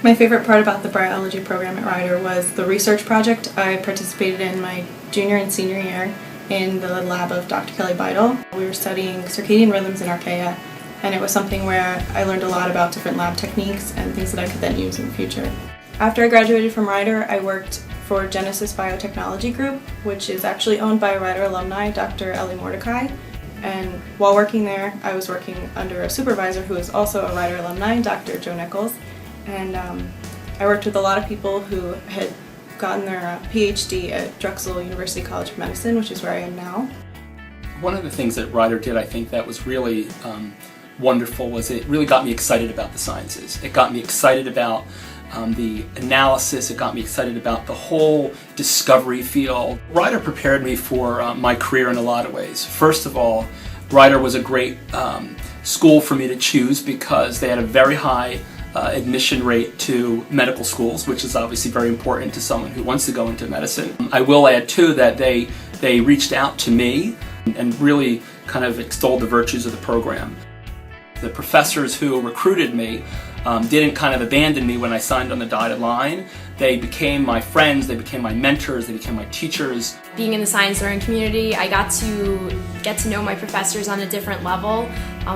My favorite part about the biology program at Rider was the research project I participated in my junior and senior year in the lab of Dr. Kelly Beidel. We were studying circadian rhythms in archaea, and it was something where I learned a lot about different lab techniques and things that I could then use in the future. After I graduated from Rider, I worked for Genesis Biotechnology Group, which is actually owned by a Rider alumni, Dr. Ellie Mordecai. And while working there, I was working under a supervisor who is also a Rider alumni, Dr. Joe Nichols. And I worked with a lot of people who had gotten their PhD at Drexel University College of Medicine, which is where I am now. One of the things that Rider did, I think, that was really wonderful was it really got me excited about the sciences. It got me excited about the analysis, it got me excited about the whole discovery field. Rider prepared me for my career in a lot of ways. First of all, Rider was a great school for me to choose because they had a very high admission rate to medical schools, which is obviously very important to someone who wants to go into medicine. I will add too that they reached out to me and really kind of extolled the virtues of the program. The professors who recruited me didn't kind of abandon me when I signed on the dotted line. They became my friends, they became my mentors, they became my teachers. Being in the science learning community, I got to know my professors on a different level.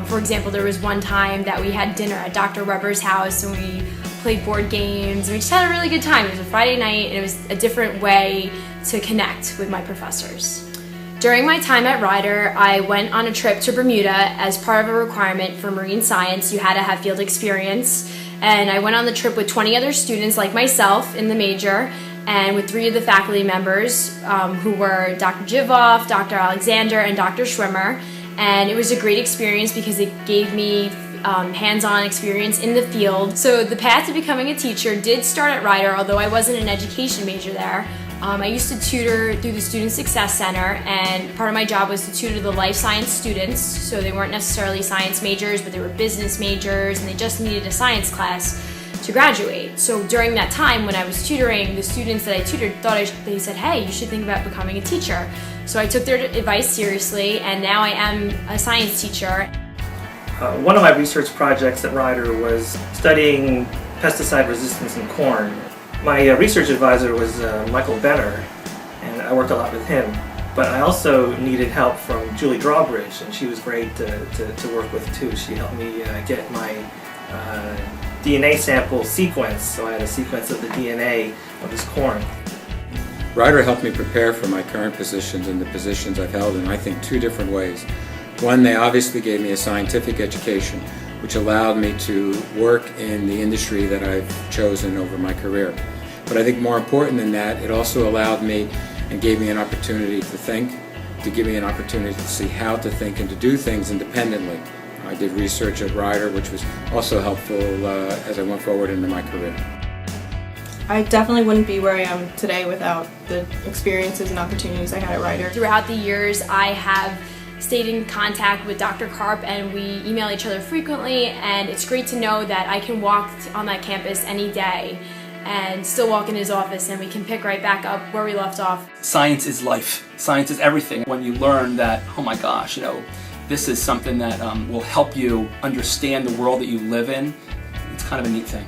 For example, there was one time that we had dinner at Dr. Weber's house and we played board games and we just had a really good time. It was a Friday night and it was a different way to connect with my professors. During my time at Rider, I went on a trip to Bermuda. As part of a requirement for marine science, you had to have field experience. And I went on the trip with 20 other students like myself in the major and with 3 of the faculty members who were Dr. Jivoff, Dr. Alexander, and Dr. Schwimmer. And it was a great experience because it gave me hands-on experience in the field. So the path to becoming a teacher did start at Rider, although I wasn't an education major there. I used to tutor through the Student Success Center, and part of my job was to tutor the life science students, so they weren't necessarily science majors, but they were business majors, and they just needed a science class to graduate. So during that time when I was tutoring, the students that I tutored they said, hey, you should think about becoming a teacher. So I took their advice seriously, and now I am a science teacher. One of my research projects at Rider was studying pesticide resistance in corn. My research advisor was Michael Benner, and I worked a lot with him. But I also needed help from Julie Drawbridge, and she was great to work with too. She helped me get my DNA sample sequence, so I had a sequence of the DNA of this corn. Rider helped me prepare for my current positions and the positions I've held in, I think, 2 different ways. One, they obviously gave me a scientific education, which allowed me to work in the industry that I've chosen over my career. But I think more important than that, it also allowed me and gave me an opportunity to think, to give me an opportunity to see how to think and to do things independently. I did research at Rider, which was also helpful as I went forward into my career. I definitely wouldn't be where I am today without the experiences and opportunities I had at Rider. Throughout the years, I have stayed in contact with Dr. Karp and we email each other frequently, and it's great to know that I can walk on that campus any day and still walk in his office and we can pick right back up where we left off. Science is life. Science is everything. When you learn that, oh my gosh, this is something that will help you understand the world that you live in, it's kind of a neat thing.